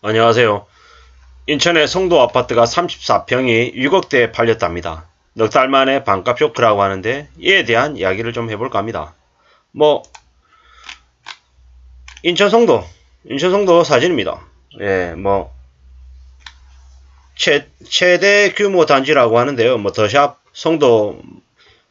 안녕하세요. 인천의 송도 아파트가 34평이 6억대에 팔렸답니다. 넉 달 만에 반값 쇼크라고 하는데 이에 대한 이야기를 좀 해볼까 합니다. 뭐 인천 송도 사진입니다. 예, 뭐 최대 규모 단지라고 하는데요. 뭐 더샵 송도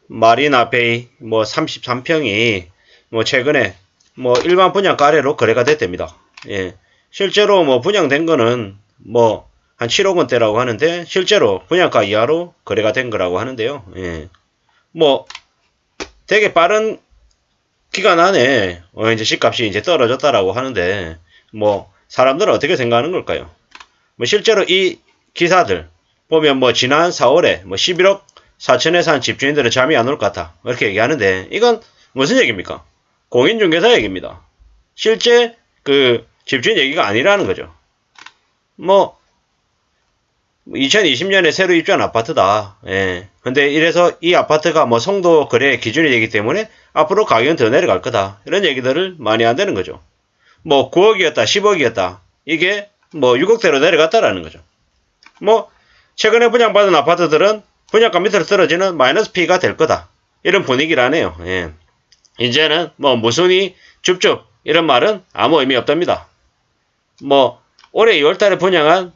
마리나베이 뭐 33평이 뭐 최근에 뭐 일반 분양가 아래로 거래가 됐답니다. 예. 실제로 뭐 분양된 거는 뭐 한 7억 원대라고 하는데 실제로 분양가 이하로 거래가 된 거라고 하는데요. 예. 뭐 되게 빠른 기간 안에 이제 집값이 이제 떨어졌다라고 하는데 뭐 사람들은 어떻게 생각하는 걸까요? 뭐 실제로 이 기사들 보면 뭐 지난 4월에 뭐 11억 4천에 산 집주인들은 잠이 안 올 것 같다 이렇게 얘기하는데 이건 무슨 얘기입니까? 공인중개사 얘기입니다. 실제 그 집주인 얘기가 아니라는 거죠. 뭐 2020년에 새로 입주한 아파트다. 예. 근데 이래서 이 아파트가 뭐 송도 거래 기준이 되기 때문에 앞으로 가격은 더 내려갈 거다. 이런 얘기들을 많이 한다는 거죠. 뭐 9억이었다, 10억이었다. 이게 뭐 6억대로 내려갔다라는 거죠. 뭐 최근에 분양받은 아파트들은 분양가 밑으로 떨어지는 마이너스 P가 될 거다. 이런 분위기라네요. 예. 이제는 뭐 무순위 줍줍 이런 말은 아무 의미 없답니다. 뭐 올해 2월달에 분양한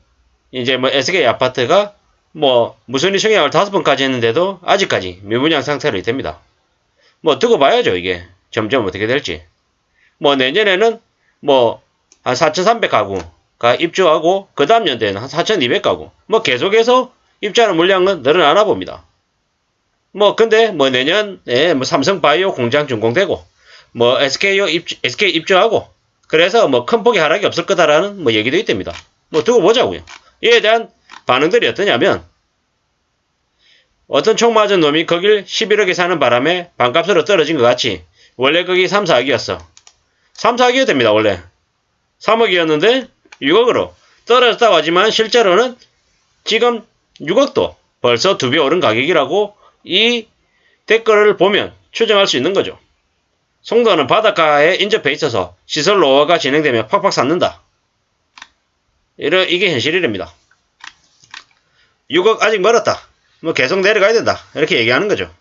이제 뭐 SK 아파트가 뭐 무순위 청약을 5번까지 했는데도 아직까지 미분양 상태로 됩니다. 뭐 두고 봐야죠 이게 점점 어떻게 될지. 뭐 내년에는 뭐 한 4,300가구가 입주하고 그 다음 연도에는 한 4,200가구 뭐 계속해서 입주하는 물량은 늘어나나 봅니다. 뭐 근데 뭐 내년에 뭐 삼성바이오 공장 준공되고 뭐 SK 입주하고 그래서 뭐 큰 폭의 하락이 없을 거다라는 뭐 얘기도 있답니다. 뭐 두고 보자고요. 이에 대한 반응들이 어떠냐면 어떤 총 맞은 놈이 거길 11억에 사는 바람에 반값으로 떨어진 것 같이 원래 거기 3, 4억이었어. 3, 4억이어야 됩니다 원래. 3억이었는데 6억으로 떨어졌다고 하지만 실제로는 지금 6억도 벌써 2배 오른 가격이라고 이 댓글을 보면 추정할 수 있는 거죠. 송도는 바닷가에 인접해 있어서 시설 노후화가 진행되면 팍팍 샀는다. 이게 현실이랍니다. 6억 아직 멀었다. 뭐 계속 내려가야 된다. 이렇게 얘기하는 거죠.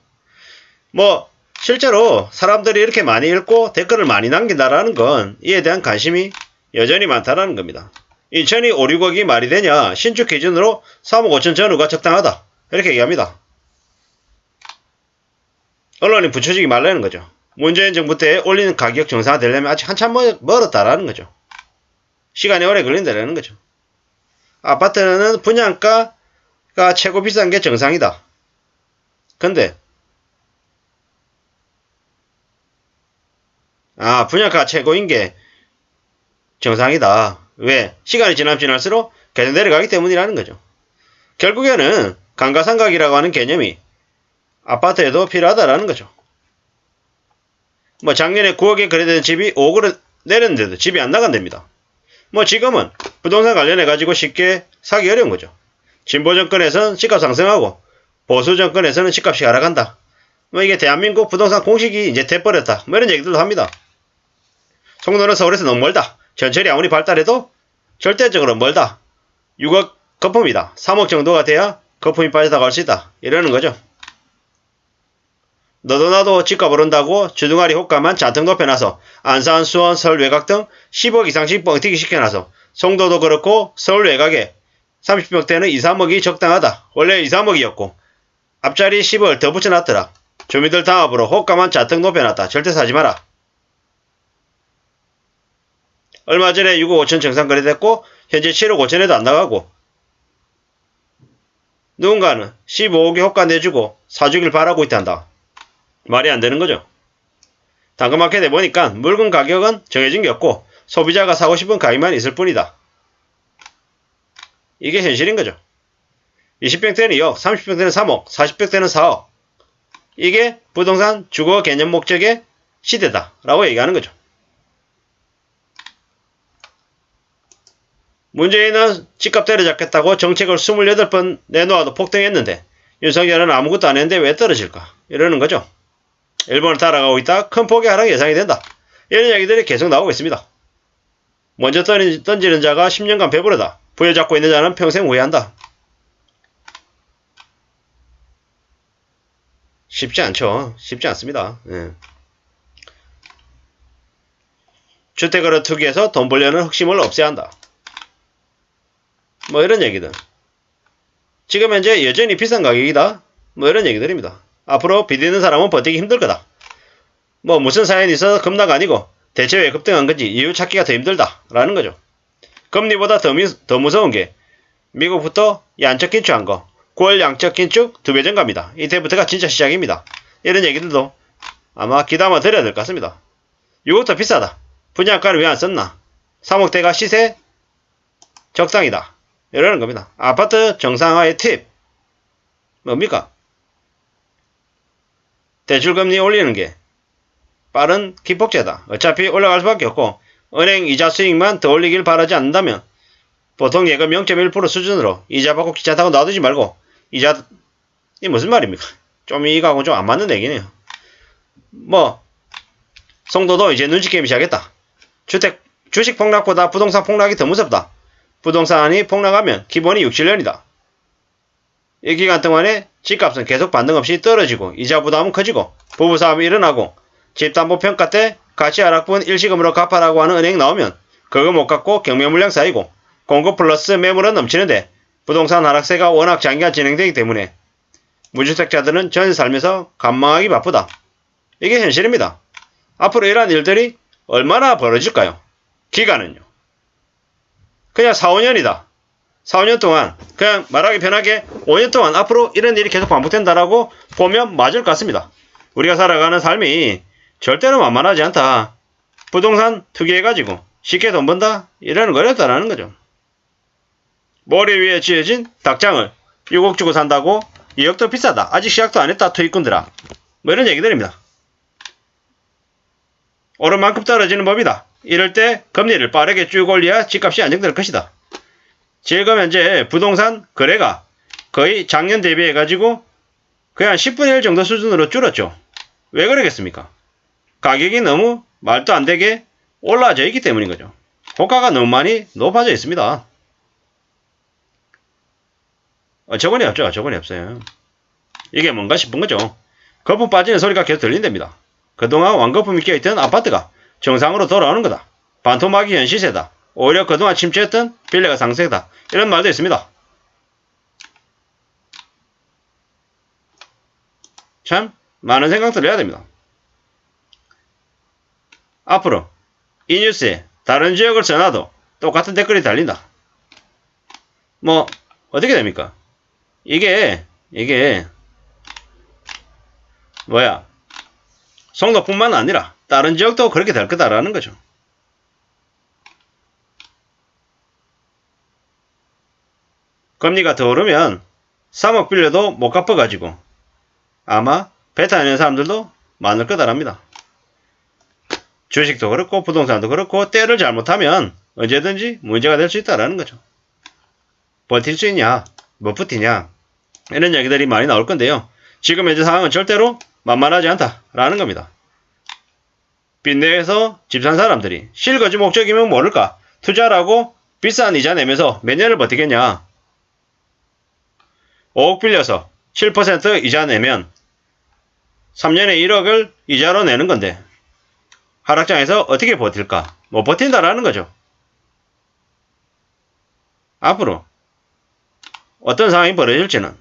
뭐 실제로 사람들이 이렇게 많이 읽고 댓글을 많이 남긴다라는 건 이에 대한 관심이 여전히 많다라는 겁니다. 인천이 5, 6억이 말이 되냐 신축 기준으로 3억 5천 전후가 적당하다. 이렇게 얘기합니다. 언론이 붙여주기 말라는 거죠. 문재인 정부 때 올리는 가격 정상화 되려면 아직 한참 멀었다라는 거죠. 시간이 오래 걸린다라는 거죠. 아파트는 분양가가 최고 비싼 게 정상이다. 근데 분양가 최고인 게 정상이다. 왜? 시간이 지날수록 계속 내려가기 때문이라는 거죠. 결국에는 감가상각이라고 하는 개념이 아파트에도 필요하다라는 거죠. 뭐 작년에 9억에 거래된 집이 5억으로 내렸는데도 집이 안 나간답니다. 뭐 지금은 부동산 관련해 가지고 쉽게 사기 어려운 거죠. 진보 정권에서는 집값 상승하고 보수 정권에서는 집값이 하락한다. 뭐 이게 대한민국 부동산 공식이 이제 돼버렸다. 뭐 이런 얘기들도 합니다. 송도는 서울에서 너무 멀다. 전철이 아무리 발달해도 절대적으로 멀다. 6억 거품이다. 3억 정도가 돼야 거품이 빠져나갈 수 있다. 이러는 거죠. 너도 나도 집값 오른다고 주둥아리 호가만 잔뜩 높여놔서 안산, 수원, 서울 외곽 등 10억 이상씩 뻥튀기 시켜놔서 송도도 그렇고 서울 외곽에 30평대는 2, 3억이 적당하다. 원래 2, 3억이었고 앞자리 10억을 더 붙여놨더라. 주민들 당합으로 호가만 잔뜩 높여놨다. 절대 사지 마라. 얼마 전에 6억 5천 정상 거래됐고 현재 7억 5천에도 안 나가고 누군가는 15억의 호가 내주고 사주길 바라고 있단다. 말이 안 되는 거죠. 당근마켓에 보니까 물건 가격은 정해진 게 없고 소비자가 사고 싶은 가격만 있을 뿐이다. 이게 현실인 거죠. 20평대는 2억, 30평대는 3억, 40평대는 4억. 이게 부동산 주거 개념 목적의 시대다 라고 얘기하는 거죠. 문재인은 집값 때려잡겠다고 정책을 28번 내놓아도 폭등했는데 윤석열은 아무것도 안 했는데 왜 떨어질까? 이러는 거죠. 일본을 따라가고 있다. 큰 폭의 하락이 예상이 된다. 이런 이야기들이 계속 나오고 있습니다. 먼저 던지는 자가 10년간 배부르다. 부여잡고 있는 자는 평생 후회한다. 쉽지 않죠. 쉽지 않습니다. 예. 주택으로 투기해서 돈 벌려는 흑심을 없애야 한다. 뭐 이런 얘기들. 지금 현재 여전히 비싼 가격이다. 뭐 이런 얘기들입니다. 앞으로 빚 있는 사람은 버티기 힘들 거다. 뭐 무슨 사연이 있어서 급락 아니고 대체 왜 급등한 건지 이유 찾기가 더 힘들다. 라는 거죠. 금리보다 더 무서운 게 미국부터 양적 긴축한 거. 9월 양적 긴축 2배 증가입니다. 이때부터가 진짜 시작입니다. 이런 얘기들도 아마 귀담아 드려야 될 것 같습니다. 이것도 비싸다. 분양가를 왜 안 썼나? 3억대가 시세 적당이다. 이러는 겁니다. 아파트 정상화의 팁. 뭡니까? 대출금리 올리는 게 빠른 기폭제다. 어차피 올라갈 수밖에 없고 은행 이자 수익만 더 올리길 바라지 않는다면 보통 예금 0.1% 수준으로 이자 받고 기차 타고 놔두지 말고 이자 이 무슨 말입니까? 좀 이거하고 좀 안 맞는 얘기네요. 뭐 송도도 이제 눈치 게임 시작했다. 주식 폭락보다 부동산 폭락이 더 무섭다. 부동산이 폭락하면 기본이 6, 7년이다. 이 기간 동안에 집값은 계속 반등 없이 떨어지고 이자 부담은 커지고 부부싸움이 일어나고 집담보평가 때 가치 하락분 일시금으로 갚아라고 하는 은행 나오면 그거 못 갚고 경매물량 쌓이고 공급 플러스 매물은 넘치는데 부동산 하락세가 워낙 장기간 진행되기 때문에 무주택자들은 전세 살면서 관망하기 바쁘다. 이게 현실입니다. 앞으로 이러한 일들이 얼마나 벌어질까요? 기간은요. 그냥 4, 5년이다. 4, 5년 동안 그냥 말하기 편하게 5년 동안 앞으로 이런 일이 계속 반복된다라고 보면 맞을 것 같습니다. 우리가 살아가는 삶이 절대로 만만하지 않다. 부동산 투기해가지고 쉽게 돈 번다? 이러는 거 어렵다라는 거죠. 머리 위에 쥐어진 닭장을 6억 주고 산다고 2억도 비싸다. 아직 시작도 안 했다. 투기꾼들아. 뭐 이런 얘기들입니다. 오른 만큼 떨어지는 법이다. 이럴 때 금리를 빠르게 쭉 올려야 집값이 안정될 것이다. 지금 현재 부동산 거래가 거의 작년 대비해가지고 거의 한 10분의 1 정도 수준으로 줄었죠. 왜 그러겠습니까? 가격이 너무 말도 안 되게 올라져 있기 때문인 거죠. 호가가 너무 많이 높아져 있습니다. 저번에 없죠. 저번에 없어요. 이게 뭔가 싶은 거죠. 거품 빠지는 소리가 계속 들린답니다. 그동안 완거품이 끼어있던 아파트가 정상으로 돌아오는 거다. 반토막이 현 시세다. 오히려 그동안 침체했던 빌레가 상승이다. 이런 말도 있습니다. 참 많은 생각들을 해야 됩니다. 앞으로 이 뉴스에 다른 지역을 써놔도 똑같은 댓글이 달린다. 뭐 어떻게 됩니까? 이게 뭐야, 송도뿐만 아니라 다른 지역도 그렇게 될 거다라는 거죠. 금리가 더 오르면 3억 빌려도 못 갚아가지고 아마 배타하는 사람들도 많을 거다랍니다. 주식도 그렇고 부동산도 그렇고 때를 잘못하면 언제든지 문제가 될 수 있다라는 거죠. 버틸 수 있냐, 못 버티냐, 이런 얘기들이 많이 나올 건데요. 지금 현재 상황은 절대로 만만하지 않다라는 겁니다. 빚내서 집 산 사람들이 실거주 목적이면 모를까 투자라고 비싼 이자 내면서 몇 년을 버티겠냐. 5억 빌려서 7% 이자 내면 3년에 1억을 이자로 내는 건데 하락장에서 어떻게 버틸까? 못 버틴다라는 거죠. 앞으로 어떤 상황이 벌어질지는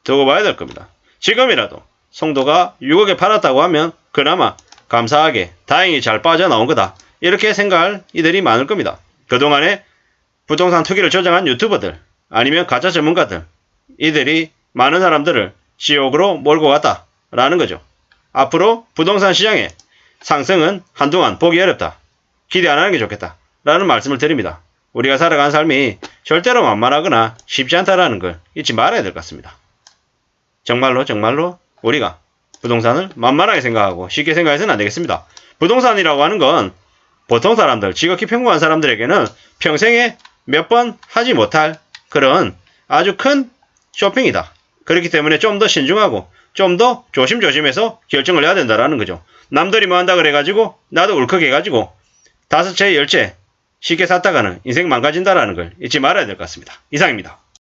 두고 봐야 될 겁니다. 지금이라도 송도가 6억에 팔았다고 하면 그나마 감사하게 다행히 잘 빠져나온 거다. 이렇게 생각할 이들이 많을 겁니다. 그동안에 부동산 투기를 조장한 유튜버들 아니면 가짜 전문가들, 이들이 많은 사람들을 지옥으로 몰고 갔다라는 거죠. 앞으로 부동산 시장의 상승은 한동안 보기 어렵다. 기대 안 하는 게 좋겠다. 라는 말씀을 드립니다. 우리가 살아가는 삶이 절대로 만만하거나 쉽지 않다라는 걸 잊지 말아야 될 것 같습니다. 정말로 우리가 부동산을 만만하게 생각하고 쉽게 생각해서는 안 되겠습니다. 부동산이라고 하는 건 보통 사람들, 지극히 평범한 사람들에게는 평생에 몇 번 하지 못할 그런 아주 큰 쇼핑이다. 그렇기 때문에 좀 더 신중하고 좀 더 조심조심해서 결정을 해야 된다라는 거죠. 남들이 뭐 한다 그래가지고 나도 울컥해가지고 5채, 10채 쉽게 샀다가는 인생 망가진다라는 걸 잊지 말아야 될 것 같습니다. 이상입니다.